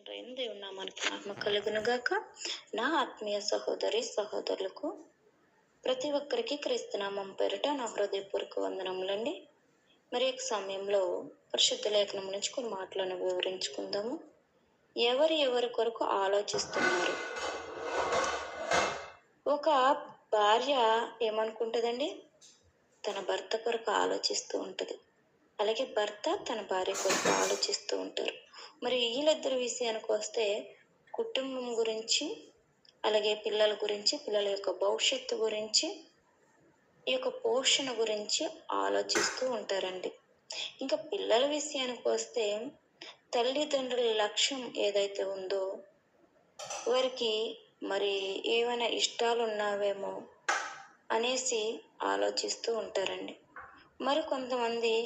తండ్రైన దేవుని నామానికి మహిమ కలుగును గాక. నా ఆత్మీయ సహోదరి సహోదరులకు ప్రతి ఒక్కరికి క్రీస్తునామం పేరిట నా హృదయపూర్వక వందనములండి. మరి యొక్క సమయంలో పరిశుద్ధ లేఖనం నుంచి కొన్ని మాటలను వివరించుకుందాము. ఎవరి కొరకు ఆలోచిస్తున్నారు? ఒక భార్య ఏమనుకుంటుందండి? తన భర్త కొరకు ఆలోచిస్తూ ఉంటుంది. అలాగే భర్త తన భార్య కొరకు ఆలోచిస్తూ ఉంటారు. మరి వీళ్ళిద్దరి విషయానికి వస్తే కుటుంబం గురించి, అలాగే పిల్లల గురించి, పిల్లల యొక్క భవిష్యత్తు గురించి, ఈ యొక్క పోషణ గురించి ఆలోచిస్తూ ఉంటారండి. ఇంకా పిల్లల విషయానికి వస్తే తల్లిదండ్రుల లక్ష్యం ఏదైతే ఉందో వారికి మరి ఏమైనా ఇష్టాలు ఉన్నావేమో అనేసి ఆలోచిస్తూ ఉంటారండి. మరి కొంతమందిని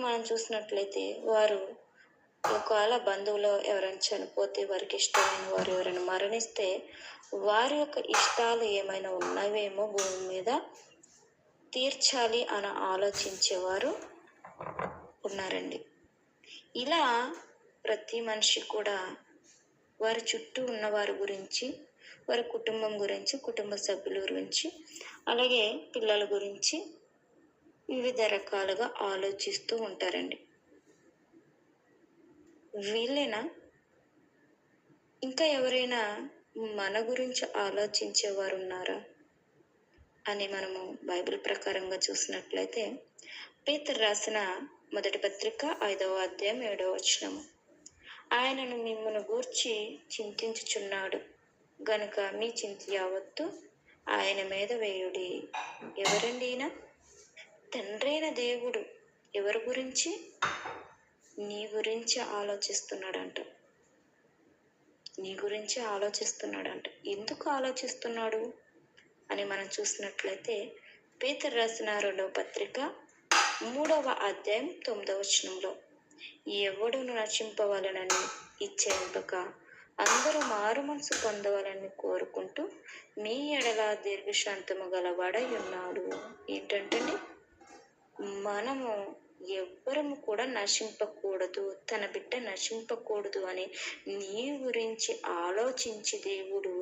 మనం చూసినట్లయితే వారు ఒకవేళ బంధువులు ఎవరైనా చనిపోతే, వారికి ఇష్టమైన వారు ఎవరైనా మరణిస్తే వారి యొక్క ఇష్టాలు ఏమైనా ఉన్నవేమో భూమి మీద తీర్చాలి అని ఆలోచించేవారు ఉన్నారండి. ఇలా ప్రతి మనిషి కూడా వారి చుట్టూ ఉన్న వారి గురించి, వారి కుటుంబం గురించి, కుటుంబ సభ్యుల గురించి, అలాగే పిల్లల గురించి వివిధ రకాలుగా ఆలోచిస్తూ ఉంటారండి. వీళ్ళేనా? ఇంకా ఎవరైనా మన గురించి ఆలోచించేవారు ఉన్నారా అని మనము బైబిల్ ప్రకారంగా చూసినట్లయితే పేతురు రాసిన మొదటి పత్రిక 5వ అధ్యాయం 7వ వచనము, ఆయనను మిమ్మును గూర్చి చింతించుచున్నాడు గనుక మీ చింత యావత్తు ఆయన మీద వేయుడి. ఎవరండి ఈయన? తండ్రైన దేవుడు ఎవరి గురించి? నీ గురించి ఆలోచిస్తున్నాడంట. నీ గురించి ఆలోచిస్తున్నాడంట. ఎందుకు ఆలోచిస్తున్నాడు అని మనం చూసినట్లయితే పేతురు రాసిన 2వ పత్రిక 3వ అధ్యాయం 9వ వచనంలో, ఎవడును నశింపవలనని ఇచ్చేంపక అందరూ మారు మనసు పొందవాలని కోరుకుంటూ మీ ఎడల దీర్ఘశాంతము గలవాడై ఉన్నాడు. ఏంటంటండి? మనము ఎవ్వరము కూడా నశింపకూడదు, తన బిడ్డ నశింపకూడదు అని నీ గురించి ఆలోచించి దేవుడు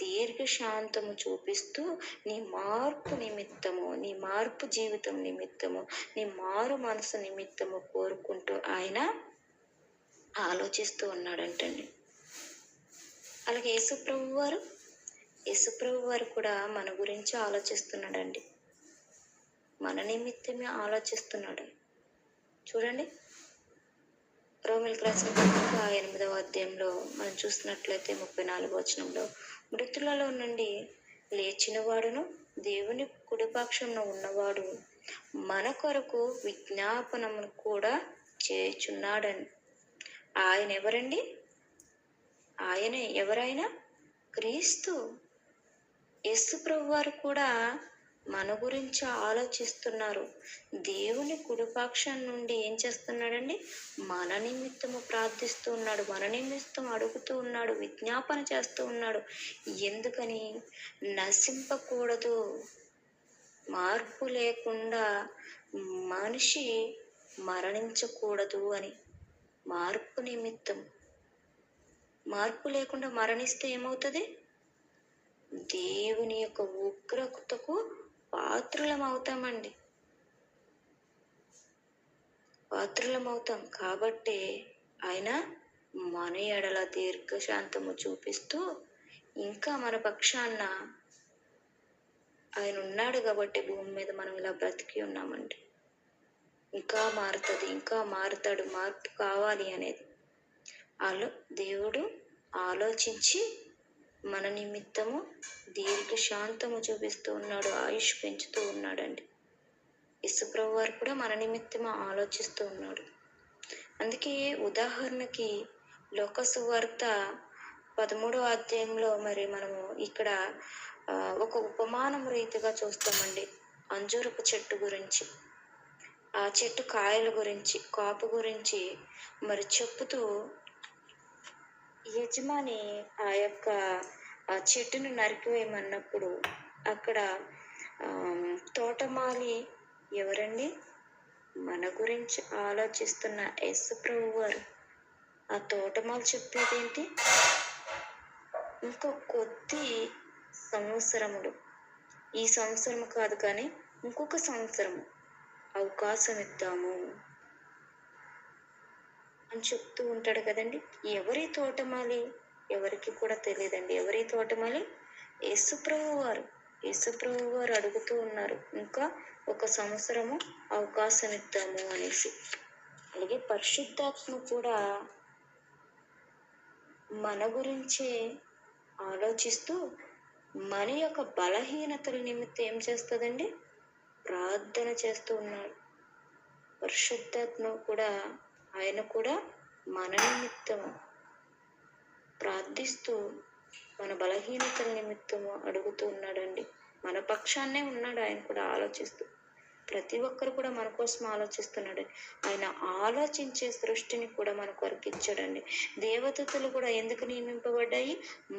దీర్ఘశాంతము చూపిస్తూ నీ మార్పు నిమిత్తము, నీ మార్పు జీవితం నిమిత్తము, నీ మారు మనసు నిమిత్తము కోరుకుంటూ ఆయన ఆలోచిస్తూ ఉన్నాడంటండి. అలాగే యేసుప్రభు వారు కూడా మన గురించి ఆలోచిస్తున్నాడండి. మన నిమిత్తమే ఆలోచిస్తున్నాడు. చూడండి, రోమిలకు రాసిన పత్రిక 8వ అధ్యాయంలో మనం చూసినట్లయితే 34వ వచనంలో, మృతులలో నుండి లేచిన వాడును దేవుని కుడిపక్షంలో ఉన్నవాడు మన కొరకు విజ్ఞాపనమును కూడా చేయుచున్నాడని. ఆయన ఎవరండి? ఎవరైనా క్రీస్తు. యేసు ప్రభు వారు కూడా మన గురించి ఆలోచిస్తున్నారు. దేవుని కుడిపక్షం నుండి ఏం చేస్తున్నాడండి? మన నిమిత్తము ప్రార్థిస్తూ ఉన్నాడు, మన నిమిత్తం అడుగుతూ ఉన్నాడు, విజ్ఞాపన చేస్తూ ఉన్నాడు. ఎందుకని? నశింపకూడదు, మార్పు లేకుండా మనిషి మరణించకూడదు అని. మార్పు లేకుండా మరణిస్తే ఏమవుతుంది? దేవుని యొక్క ఉగ్రతకు పాత్రులం అవుతాం. కాబట్టి ఆయన మన ఎడల దీర్ఘశాంతము చూపిస్తూ ఇంకా మన పక్షాన ఆయన ఉన్నాడు కాబట్టి భూమి మీద మనం ఇలా బ్రతికి ఉన్నామండి. ఇంకా మారుతాడు, మార్పు కావాలి అనేది దేవుడు ఆలోచించి మన నిమిత్తము దీర్ఘశాంతము చూపిస్తూ ఉన్నాడు, ఆయుష్ పెంచుతూ ఉన్నాడండి. యేసుప్రభు వారు కూడా మన నిమిత్తము ఆలోచిస్తూ ఉన్నాడు. అందుకే ఉదాహరణకి లోక సువార్త 13వ అధ్యాయంలో మరి మనము ఇక్కడ ఒక ఉపమానం రీతిగా చూస్తామండి. అంజూరపు చెట్టు గురించి, ఆ చెట్టు కాయల గురించి, కాపు గురించి మరి చెప్పుతూ యజమాని ఆ చెట్టును నరికివేయమన్నప్పుడు అక్కడ తోటమాలి ఎవరండి? మన గురించి ఆలోచిస్తున్న యేసు ప్రభు వారు. తోటమాలు చెప్పేదేంటి, ఇంకో కొద్ది సంవత్సరములు, ఈ సంవత్సరం కాదు కానీ ఇంకొక సంవత్సరం అవకాశం ఇద్దాము అని చెప్తూ ఉంటాడు కదండి. ఎవరి తోటమాలి ఎవరికి కూడా తెలియదండి. ఎవరి తోటమాలి? యేసుప్రభు వారు. యేసుప్రభు వారు అడుగుతూ ఉన్నారు, ఇంకా ఒక సంవత్సరము అవకాశం ఇద్దాము అనేసి. అలాగే పరిశుద్ధాత్మ కూడా మన గురించే ఆలోచిస్తూ మన యొక్క బలహీనతల నిమిత్తం ఏం చేస్తుందండి, ప్రార్థన చేస్తూ ఉన్నాడు. పరిశుద్ధాత్మ కూడా ఆయన కూడా మన నిమిత్తము ప్రార్థిస్తూ మన బలహీనతల నిమిత్తము అడుగుతూ ఉన్నాడండి. మన పక్షాన్నే ఉన్నాడు ఆయన కూడా ఆలోచిస్తూ. ప్రతి ఒక్కరు కూడా మన కోసం ఆలోచిస్తున్నాడు. ఆయన ఆలోచించే సృష్టిని కూడా మన కొరకు ఇచ్చాడండి. దేవదూతలు కూడా ఎందుకు నియమింపబడ్డాయి?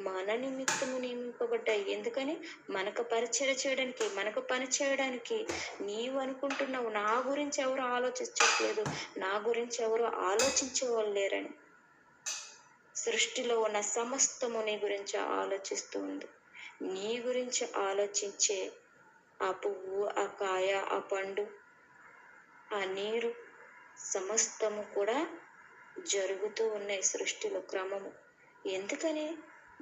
మన నిమిత్తము నియమింపబడ్డాయి. ఎందుకని? మనకు పరిచయం చేయడానికి, మనకు పని చేయడానికి. నీవు అనుకుంటున్నావు నా గురించి ఎవరు ఆలోచించట్లేదు, నా గురించి ఎవరు ఆలోచించే వాళ్ళు లేరని. సృష్టిలో ఉన్న సమస్తము నీ గురించి ఆలోచిస్తూ ఉంది. నీ గురించి ఆలోచించే ఆ పువ్వు, ఆ కాయ, ఆ పండు, ఆ నీరు సమస్తము కూడా జరుగుతూ ఉన్నాయి సృష్టిలో క్రమము. ఎందుకని?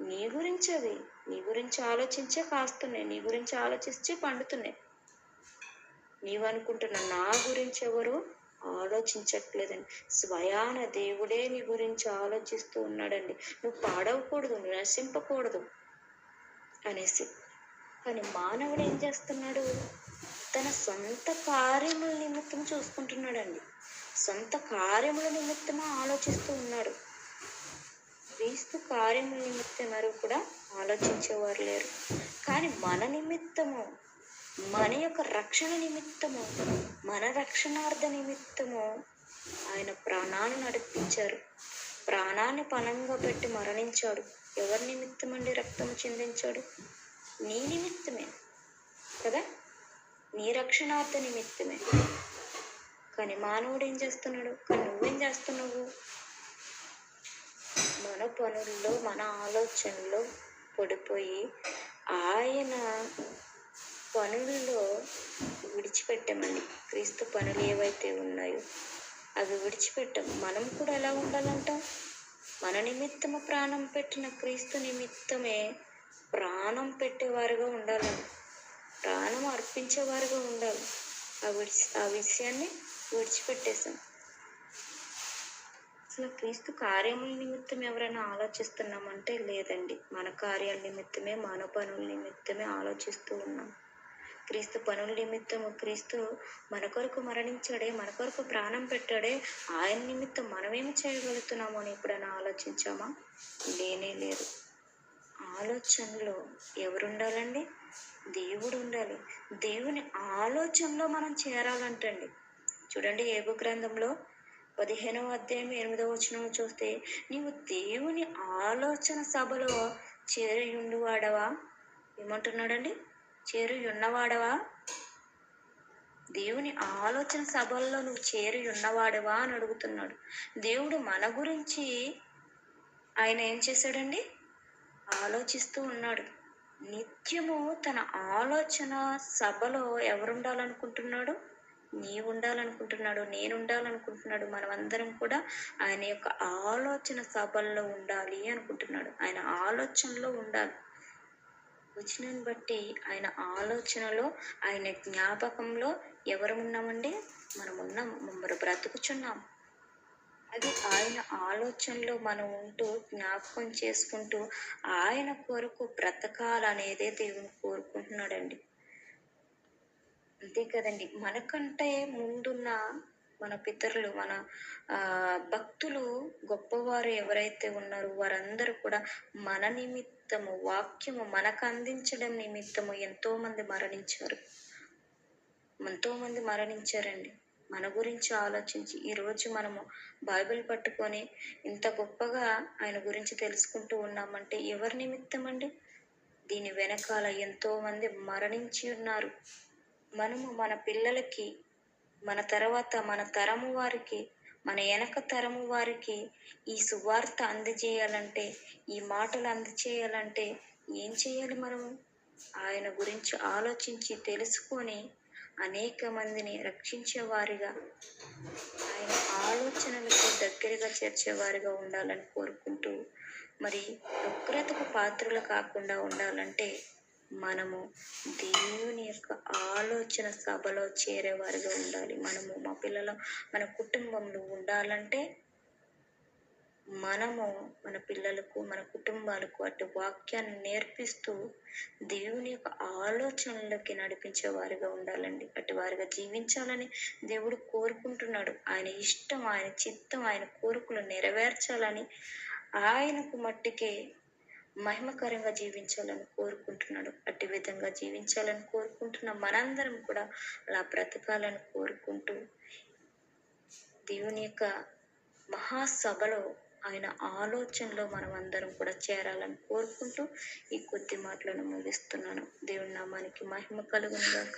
నీ గురించి అవి, నీ గురించి ఆలోచించే కాస్తున్నాయి, నీ గురించి ఆలోచించే పండుతున్నాయి. నీవు అనుకుంటున్న నా గురించి ఎవరు ఆలోచించట్లేదండి. స్వయాన దేవుడే నీ గురించి ఆలోచిస్తూ ఉన్నాడండి. నువ్వు పాడవకూడదు, నువ్వు నశింపకూడదు అనేసి. కానీ మానవుడు ఏం చేస్తున్నాడు? తన సొంత కార్యముల నిమిత్తం చూసుకుంటున్నాడండి. సొంత కార్యముల నిమిత్తమా ఆలోచిస్తూ ఉన్నాడు. క్రీస్తు కార్యముల నిమిత్తం ఎవరు కూడా ఆలోచించేవారు లేరు. కానీ మన నిమిత్తము, మన యొక్క రక్షణ నిమిత్తము, మన రక్షణార్థ నిమిత్తము ఆయన ప్రాణాన్ని నడిపించారు. ప్రాణాన్ని పణంగా పెట్టి మరణించాడు. ఎవరి నిమిత్తం అండి రక్తము చిందించాడు? నీ నిమిత్తమే కదా, నీ రక్షణార్థ నిమిత్తమే. కానీ మానవుడు ఏం చేస్తున్నాడు? కానీ నువ్వేం చేస్తున్నావు? మన పనుల్లో, మన ఆలోచనలో పడిపోయి ఆయన పనుల్లో విడిచిపెట్టామండి. క్రీస్తు పనులు ఏవైతే ఉన్నాయో అవి విడిచిపెట్టాం. మనం కూడా ఎలా ఉండాలంట? మన నిమిత్తము ప్రాణం పెట్టిన క్రీస్తు నిమిత్తమే ప్రాణం పెట్టేవారుగా ఉండాలని, ప్రాణం అర్పించేవారుగా ఉండాలి. ఆ విషయాన్ని విడిచిపెట్టేశాం. అసలు క్రీస్తు కార్యముల నిమిత్తం ఎవరైనా ఆలోచిస్తున్నామంటే లేదండి. మన కార్యాల నిమిత్తమే, మన పనుల నిమిత్తమే ఆలోచిస్తూ ఉన్నాం. క్రీస్తు పనుల నిమిత్తము, క్రీస్తు మన కొరకు మరణించాడే, మన కొరకు ప్రాణం పెట్టాడే, ఆయన నిమిత్తం మనమేమి చేయగలుగుతున్నాము అని ఎప్పుడైనా ఆలోచించామా? లేనే లేదు. ఆలోచనలో ఎవరుండాలండి? దేవుడు ఉండాలి. దేవుని ఆలోచనలో మనం చేరాలంటండి. చూడండి, యోబు గ్రంథంలో 15వ అధ్యాయం 8వ వచనం చూస్తే, నీవు దేవుని ఆలోచన సభలో చేరియుండువాడవా? ఏమంటున్నాడండి? చేరియున్నవాడవా? దేవుని ఆలోచన సభల్లో నువ్వు చేరి ఉన్నవాడవా అని అడుగుతున్నాడు. దేవుడు మన గురించి ఆయన ఏం చేశాడండి? ఆలోచిస్తూ ఉన్నాడు. నిత్యము తన ఆలోచన సభలో ఎవరు ఉండాలనుకుంటున్నాడు? నీవు ఉండాలనుకుంటున్నాడు, నేను ఉండాలనుకుంటున్నాడు. మనమందరం కూడా ఆయన యొక్క ఆలోచన సభల్లో ఉండాలి అనుకుంటున్నాడు. ఆయన ఆలోచనలో ఉండాలి. వచనాన్ని బట్టి ఆయన ఆలోచనలో, ఆయన జ్ఞాపకంలో ఎవరు ఉన్నామండి? మనం ఉన్నాం, మమ్మల్ని బ్రతుకుచున్నాం. అది ఆయన ఆలోచనలో మనం ఉంటూ, జ్ఞాపకం చేసుకుంటూ ఆయన కొరకు బ్రతకాలనేదే దేవుని కోరుకుంటున్నాడండి. అంతే కదండి. మనకంటే ముందున్న మన పితరులు, మన భక్తులు, గొప్పవారు ఎవరైతే ఉన్నారో వారందరూ కూడా మన నిమిత్తము, వాక్యము మనకు అందించడం నిమిత్తము ఎంతో మంది మరణించారండి. మన గురించి ఆలోచించి ఈరోజు మనము బైబిల్ పట్టుకొని ఇంత గొప్పగా ఆయన గురించి తెలుసుకుంటూ ఉన్నామంటే ఎవరి నిమిత్తం అండి? దీని వెనకాల ఎంతో మంది మరణించి ఉన్నారు. మనము మన పిల్లలకి, మన తర్వాత మన తరము వారికి మన వెనక తరము వారికి ఈ సువార్త అందజేయాలంటే, ఈ మాటలు అందజేయాలంటే ఏం చేయాలి మనము? ఆయన గురించి ఆలోచించి తెలుసుకొని అనేక మందిని రక్షించేవారిగా, ఆయన ఆలోచనలకు దగ్గరగా చేర్చేవారిగా ఉండాలని కోరుకుంటూ, మరి ఉగ్రతకు పాత్రలు కాకుండా ఉండాలంటే మనము దేవుని యొక్క ఆలోచన సభలో చేరేవారిగా ఉండాలి. మనము మా పిల్లల మన కుటుంబంలో ఉండాలంటే మనము మన పిల్లలకు మన కుటుంబాలకు అటు వాక్యాన్ని నేర్పిస్తూ దేవుని యొక్క ఆలోచనలకి నడిపించే వారిగా ఉండాలండి. అటు వారిగా జీవించాలని దేవుడు కోరుకుంటున్నాడు. ఆయన ఇష్టం, ఆయన చిత్తం, ఆయన కోరికలు నెరవేర్చాలని, ఆయనకు మట్టికే మహిమకరంగా జీవించాలని కోరుకుంటున్నాడు. అట్టి విధంగా జీవించాలని కోరుకుంటున్న మనందరం కూడా అలా బ్రతకాలని కోరుకుంటూ, దేవుని యొక్క మహాసభలో ఆయన ఆలోచనలో మనం అందరం కూడా చేరాలని కోరుకుంటూ ఈ కొద్ది మాటలను ముగిస్తున్నాను. దేవుని నామానికి మహిమ కలుగును గాక.